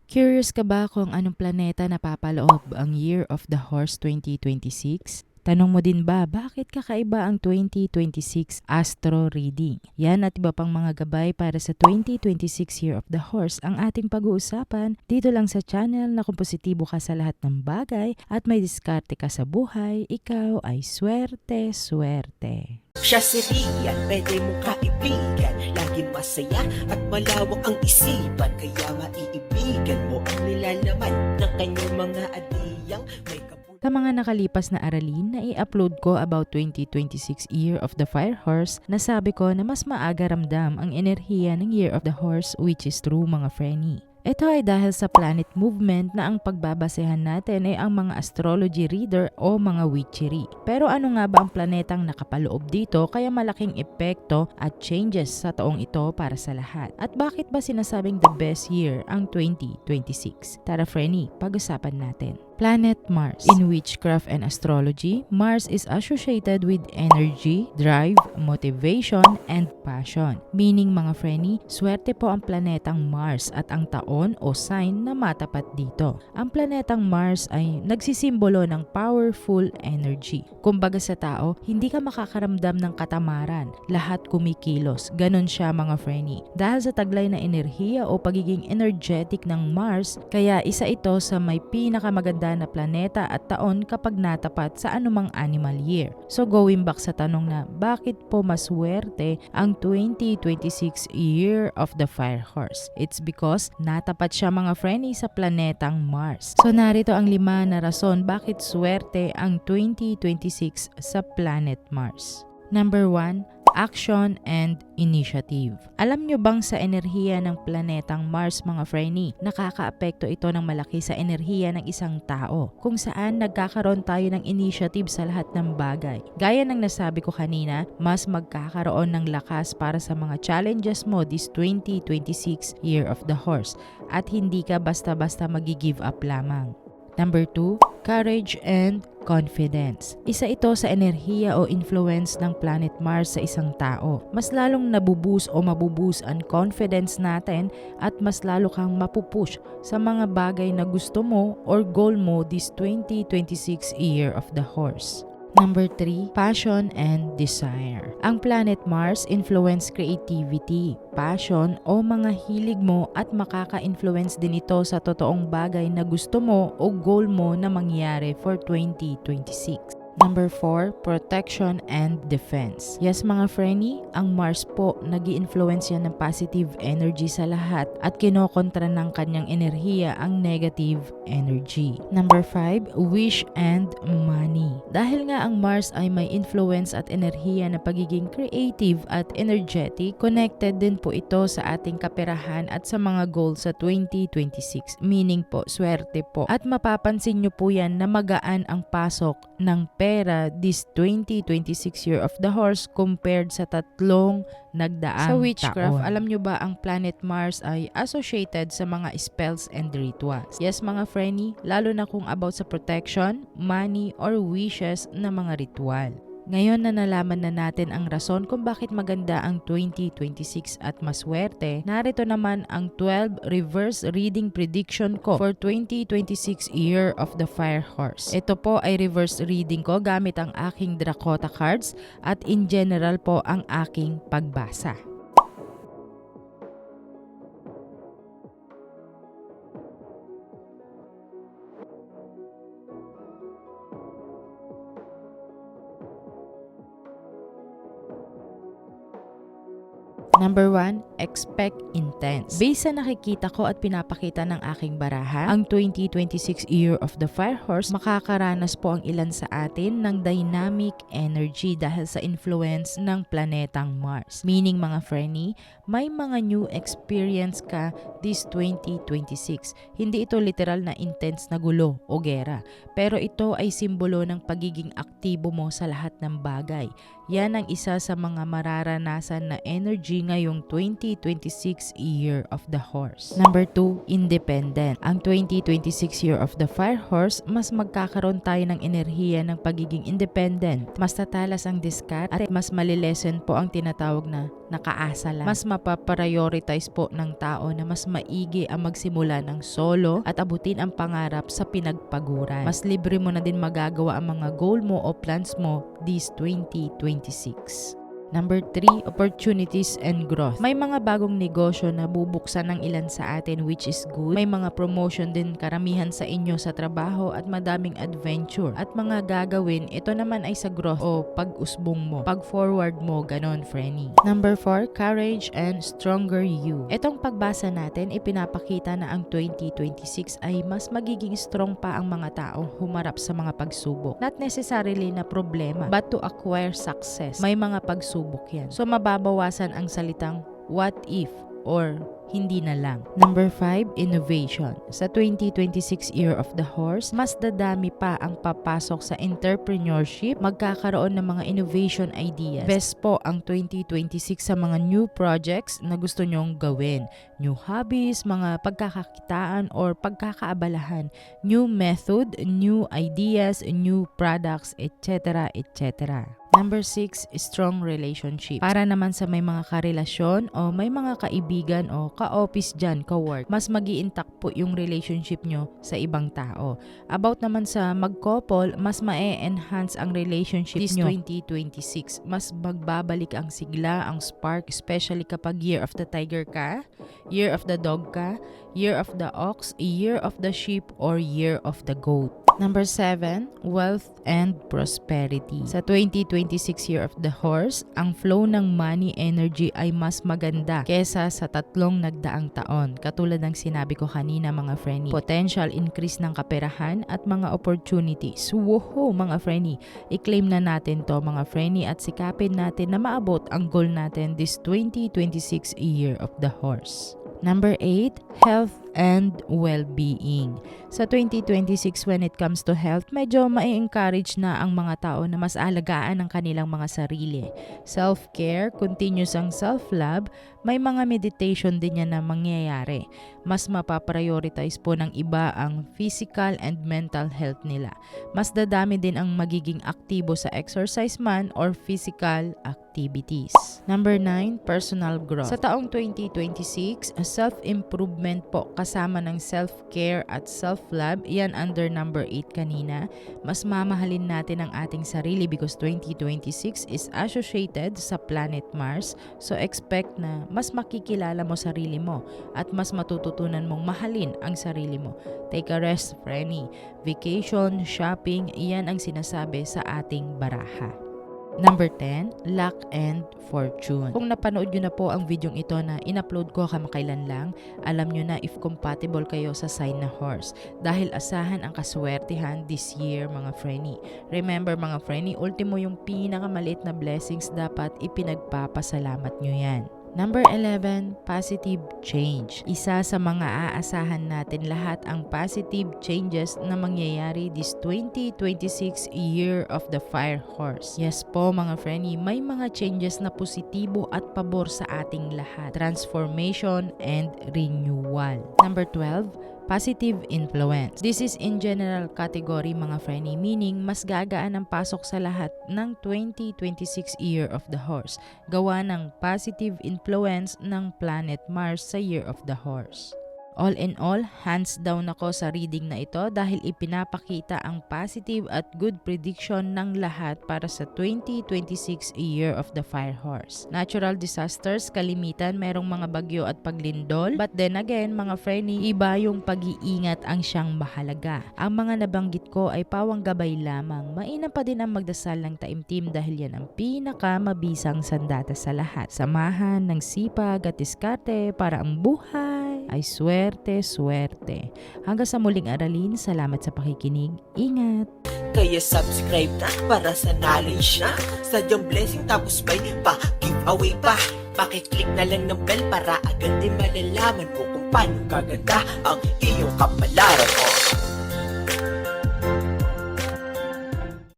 Curious ka ba kung anong planeta napapaloob ang Year of the Horse 2026? Tanong mo din ba, bakit kakaiba ang 2026 astro reading? Yan at iba pang mga gabay para sa 2026 Year of the Horse ang ating pag-uusapan dito lang sa channel na kung positibo ka sa lahat ng bagay at may diskarte ka sa buhay, ikaw ay swerte, swerte. Siya si Rian, pwede mong kaibigan. Laging masaya at malawak ang isipan. Kaya maiibigan mo ang nilalaman ng kanyang mga adiyang may Sa mga nakalipas na aralin na i-upload ko about 2026 Year of the Fire Horse, nasabi ko na mas maaga ramdam ang enerhiya ng Year of the Horse, which is true mga Frenny. Ito ay dahil sa planet movement na ang pagbabasehan natin ay ang mga astrology reader o mga witchery. Pero ano nga ba ang planetang nakapaloob dito kaya malaking epekto at changes sa taong ito para sa lahat? At bakit ba sinasabing the best year ang 2026? Tara Frenny, pag-usapan natin. Planet Mars. In witchcraft and astrology, Mars is associated with energy, drive, motivation, and passion. Meaning mga Frenny, swerte po ang planetang Mars at ang taon o sign na matapat dito. Ang planetang Mars ay nagsisimbolo ng powerful energy. Kumbaga sa tao, hindi ka makakaramdam ng katamaran. Lahat kumikilos. Ganon siya mga Frenny. Dahil sa taglay na enerhiya o pagiging energetic ng Mars, kaya isa ito sa may pinakamaganda na planeta at taon kapag natapat sa anumang animal year. So going back sa tanong na bakit po maswerte ang 2026 Year of the Fire Horse? It's because natapat siya mga Frenny sa planetang Mars. So narito ang 5 na rason bakit swerte ang 2026 sa planet Mars. Number 1, action and initiative. Alam nyo bang sa enerhiya ng planetang Mars mga Frenny, nakakaapekto ito ng malaki sa enerhiya ng isang tao kung saan nagkakaroon tayo ng initiative sa lahat ng bagay. Gaya ng nasabi ko kanina, mas magkakaroon ng lakas para sa mga challenges mo this 2026 Year of the Horse at hindi ka basta-basta magi-give up lamang. Number 2, courage and confidence. Isa ito sa enerhiya o influence ng planet Mars sa isang tao. Mas lalong nabuboost o mabuboost ang confidence natin at mas lalo kang mapupush sa mga bagay na gusto mo or goal mo this 2026 Year of the Horse. Number 3, passion and desire. Ang planet Mars influence creativity, passion o mga hilig mo at makaka-influence din ito sa totoong bagay na gusto mo o goal mo na mangyari for 2026. Number 4, protection and defense. Yes mga Frenny, ang Mars po nag-i-influence yan ng positive energy sa lahat at kinokontra ng kanyang enerhiya ang negative energy. Number 5, wish and money. Dahil nga ang Mars ay may influence at enerhiya na pagiging creative at energetic, connected din po ito sa ating kaperahan at sa mga goals sa 2026. Meaning po, swerte po. At mapapansin nyo po yan na magaan ang pasok ng pera this 2026 Year of the Horse compared sa tatlong nagdaang Sa witchcraft, taon. Alam nyo ba ang planet Mars ay associated sa mga spells and rituals? Yes mga Frenny, lalo na kung about sa protection, money, or wishes na mga ritual. Ngayon na nalaman na natin ang rason kung bakit maganda ang 2026 at maswerte, narito naman ang 12 reverse reading prediction ko for 2026 Year of the Fire Horse. Ito po ay reverse reading ko gamit ang aking Dakota cards at in general po ang aking pagbasa. Number 1, expect intense. Based sa nakikita ko at pinapakita ng aking baraha, ang 2026 Year of the Fire Horse, makakaranas po ang ilan sa atin ng dynamic energy dahil sa influence ng planetang Mars. Meaning mga Frenny, may mga new experience ka this 2026. Hindi ito literal na intense na gulo o gera, pero ito ay simbolo ng pagiging aktibo mo sa lahat ng bagay. Yan ang isa sa mga mararanasan na energy ngayong 2026 Year of the Horse. Number 2, independent. Ang 2026 Year of the Fire Horse, mas magkakaroon tayo ng enerhiya ng pagiging independent. Mas tatalas ang discard at mas malilesen po ang tinatawag na nakaasa lang. Mas mapaprioritize po ng tao na mas maigi ang magsimula ng solo at abutin ang pangarap sa pinagpaguran. Mas libre mo na din magagawa ang mga goal mo o plans mo this 2026. Number 3, opportunities and growth. May mga bagong negosyo na bubuksan ng ilan sa atin, which is good. May mga promotion din karamihan sa inyo sa trabaho at madaming adventure. At mga gagawin, ito naman ay sa growth o pag-usbong mo, pag-forward mo, ganon, Frenny. Number 4, courage and stronger you. Itong pagbasa natin, ipinapakita na ang 2026 ay mas magiging strong pa ang mga tao humarap sa mga pagsubok. Not necessarily na problema, but to acquire success. May mga pagsubok yan. So mababawasan ang salitang what if or hindi na lang. Number 5, innovation. Sa 2026 Year of the Horse, mas dadami pa ang papasok sa entrepreneurship, magkakaroon ng mga innovation ideas. Best po ang 2026 sa mga new projects na gusto nyong gawin. New hobbies, mga pagkakakitaan or pagkakaabalahan, new method, new ideas, new products, etc. etc. Number 6, strong relationship. Para naman sa may mga karelasyon o may mga kaibigan o ka-office dyan, ka-work, mas mag-i-intact po yung relationship nyo sa ibang tao. About naman sa mag-couple, mas ma-enhance ang relationship nyo 2026. Mas magbabalik ang sigla, ang spark, especially kapag Year of the Tiger ka, Year of the Dog ka, Year of the Ox, Year of the Sheep, or Year of the Goat. Number 7, wealth and prosperity. Sa 2026 Year of the Horse, ang flow ng money energy ay mas maganda kesa sa tatlong nagdaang taon. Katulad ng sinabi ko kanina, mga Frenny. Potential increase ng kaperahan at mga opportunities. Woohoo, mga Frenny. I-claim na natin to, mga Frenny, at sikapin natin na maabot ang goal natin this 2026 Year of the Horse. Number 8, health and well-being. Sa 2026, when it comes to health, medyo ma-encourage na ang mga tao na mas alagaan ang kanilang mga sarili. Self-care, continuous ang self-love, may mga meditation din yan na mangyayari. Mas mapaprioritize po ng iba ang physical and mental health nila. Mas dadami din ang magiging aktibo sa exercise man or physical activities. Number 9, personal growth. Sa taong 2026, self-improvement po kasama ng self-care at self-love, yan under number 8 kanina. Mas mamahalin natin ang ating sarili because 2026 is associated sa planet Mars. So expect na mas makikilala mo sarili mo at mas matututunan mong mahalin ang sarili mo. Take a rest, Frenny. Vacation, shopping, iyan ang sinasabi sa ating baraha. Number 10, luck and fortune. Kung napanood nyo na po ang video ito na in-upload ko kamakailan lang, alam nyo na if compatible kayo sa sign na horse. Dahil asahan ang kaswertihan this year, mga Frenny. Remember, mga Frenny, ultimo yung pinakamaliit na blessings, dapat ipinagpapasalamat nyo yan. Number 11, positive change. Isa sa mga aasahan natin lahat ang positive changes na mangyayari this 2026 Year of the Fire Horse. Yes po, mga Frenny, may mga changes na positibo at pabor sa ating lahat. Transformation and renewal. Number 12, positive influence. This is in general category, mga Frenny, meaning mas gagaan ang pasok sa lahat ng 2026 Year of the Horse. Gawa ng positive influence ng planet Mars sa Year of the Horse. All in all, hands down ako sa reading na ito dahil ipinapakita ang positive at good prediction ng lahat para sa 2026 Year of the Fire Horse. Natural disasters, kalimitan, merong mga bagyo at paglindol. But then again, mga Frenny, iba yung pag-iingat ang siyang mahalaga. Ang mga nabanggit ko ay pawang gabay lamang. Mainam pa din ang magdasal ng taimtim dahil yan ang pinakamabisang sandata sa lahat. Samahan ng sipag at diskarte para ang buhay ay swerte. Hanggang sa muling aralin, salamat sa pakikinig. Ingat! Kaya subscribe na para sa knowledge na sadyang blessing tapos may pa-giveaway pa. Pakiclick na lang ng bell para agad din malalaman mo kung paano kaganda ang iyong kapalaran.